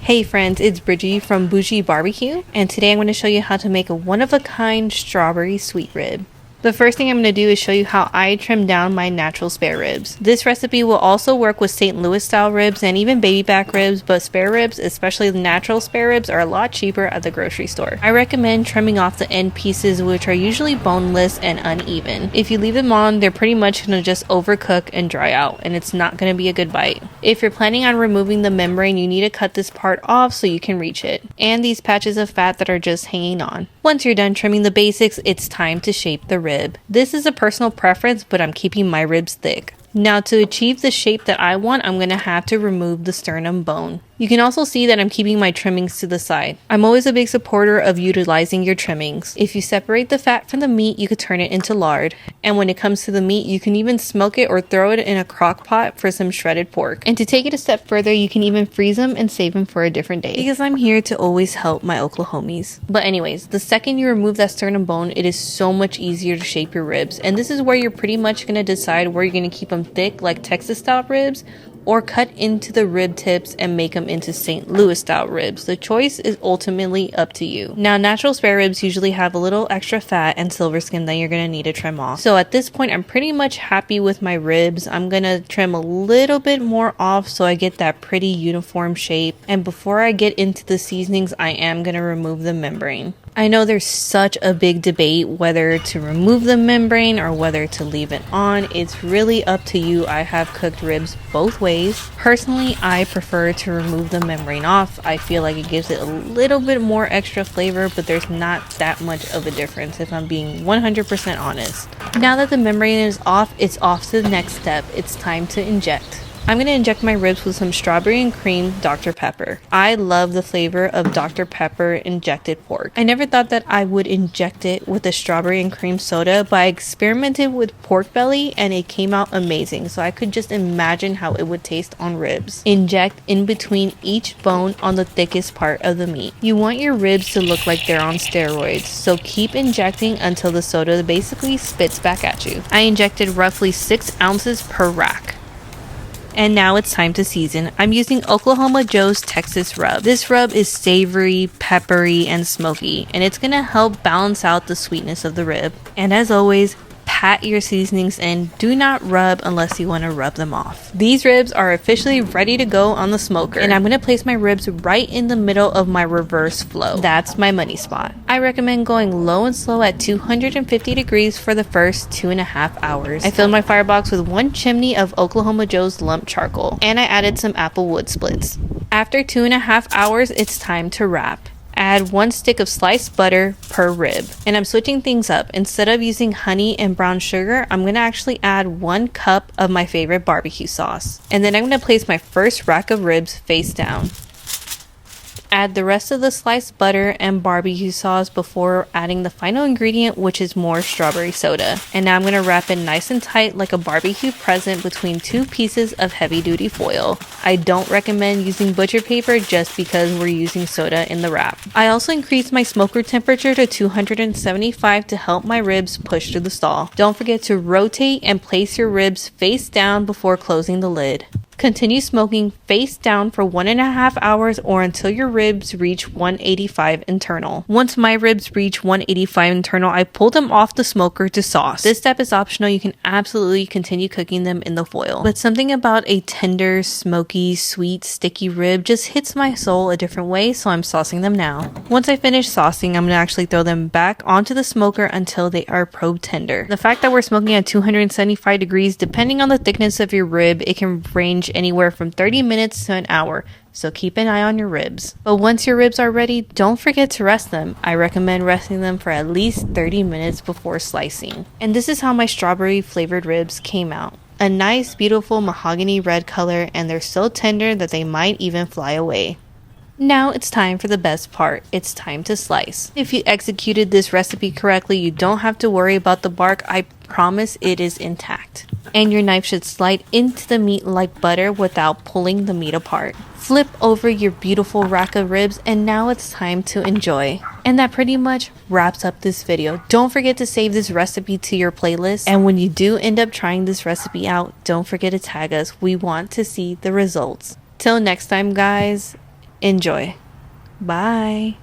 Hey friends, it's Bridgie from Bougie Barbecue, and today I'm going to show you how to make a one-of-a-kind strawberry sweet rib. The first thing I'm going to do is show you how I trim down my natural spare ribs. This recipe will also work with St. Louis style ribs and even baby back ribs, but spare ribs, especially the natural spare ribs, are a lot cheaper at the grocery store. I recommend trimming off the end pieces, which are usually boneless and uneven. If you leave them on, they're pretty much going to just overcook and dry out, and it's not going to be a good bite. If you're planning on removing the membrane, you need to cut this part off so you can reach it, and these patches of fat that are just hanging on. Once you're done trimming the basics, it's time to shape the rib. This is a personal preference, but I'm keeping my ribs thick. Now, to achieve the shape that I want, I'm going to have to remove the sternum bone. You can also see that I'm keeping my trimmings to the side. I'm always a big supporter of utilizing your trimmings. If you separate the fat from the meat, you could turn it into lard. And when it comes to the meat, you can even smoke it or throw it in a crock pot for some shredded pork. And to take it a step further, you can even freeze them and save them for a different day. Because I'm here to always help my Oklahomies. But anyways, the second you remove that sternum bone, it is so much easier to shape your ribs. And this is where you're pretty much going to decide where you're going to keep them thick like Texas style ribs, or cut into the rib tips and make them into St. Louis style ribs. The choice is ultimately up to you. Now, natural spare ribs usually have a little extra fat and silver skin that you're going to need to trim off. So at this point, I'm pretty much happy with my ribs. I'm going to trim a little bit more off so I get that pretty uniform shape. And before I get into the seasonings, I am going to remove the membrane. I know there's such a big debate whether to remove the membrane or whether to leave it on. It's really up to you. I have cooked ribs both ways. Personally, I prefer to remove the membrane off. I feel like it gives it a little bit more extra flavor, but there's not that much of a difference if I'm being 100% honest. Now that the membrane is off, it's off to the next step. It's time to inject. I'm going to inject my ribs with some strawberry and cream Dr. Pepper. I love the flavor of Dr. Pepper injected pork. I never thought that I would inject it with a strawberry and cream soda, but I experimented with pork belly and it came out amazing. So I could just imagine how it would taste on ribs. Inject in between each bone on the thickest part of the meat. You want your ribs to look like they're on steroids, so keep injecting until the soda basically spits back at you. I injected roughly 6 ounces per rack. And now it's time to season. I'm using Oklahoma Joe's Texas Rub. This rub is savory, peppery, and smoky, and it's gonna help balance out the sweetness of the rib. And as always, pat your seasonings in. Do not rub unless you want to rub them off. These ribs are officially ready to go on the smoker, and I'm going to place my ribs right in the middle of my reverse flow. That's my money spot. I recommend going low and slow at 250 degrees for the first 2.5 hours. I filled my firebox with 1 chimney of Oklahoma Joe's lump charcoal, and I added some apple wood splits. After 2.5 hours, it's time to wrap. Add 1 stick of sliced butter per rib. And I'm switching things up. Instead of using honey and brown sugar, I'm going to actually add 1 cup of my favorite barbecue sauce. And then I'm going to place my first rack of ribs face down. Add the rest of the sliced butter and barbecue sauce before adding the final ingredient, which is more strawberry soda. And now I'm going to wrap it nice and tight like a barbecue present between 2 pieces of heavy duty foil. I don't recommend using butcher paper just because we're using soda in the wrap. I also increased my smoker temperature to 275 to help my ribs push through the stall. Don't forget to rotate and place your ribs face down before closing the lid. Continue smoking face down for 1.5 hours or until your ribs reach 185 internal. Once my ribs reach 185 internal, I pull them off the smoker to sauce. This step is optional. You can absolutely continue cooking them in the foil. But something about a tender, smoky, sweet, sticky rib just hits my soul a different way, so I'm saucing them now. Once I finish saucing, I'm going to actually throw them back onto the smoker until they are probe tender. The fact that we're smoking at 275 degrees, depending on the thickness of your rib, it can range anywhere from 30 minutes to an hour, so keep an eye on your ribs. But once your ribs are ready, don't forget to rest them. I recommend resting them for at least 30 minutes before slicing. And this is how my strawberry flavored ribs came out. A nice, beautiful mahogany red color, and they're so tender that they might even fly away. Now it's time for the best part. It's time to slice. If you executed this recipe correctly, you don't have to worry about the bark. I promise it is intact. And your knife should slide into the meat like butter without pulling the meat apart. Flip over your beautiful rack of ribs, and now it's time to enjoy. And that pretty much wraps up this video. Don't forget to save this recipe to your playlist, and when you do end up trying this recipe out, don't forget to tag us. We want to see the results. Till next time, guys, Enjoy. Bye.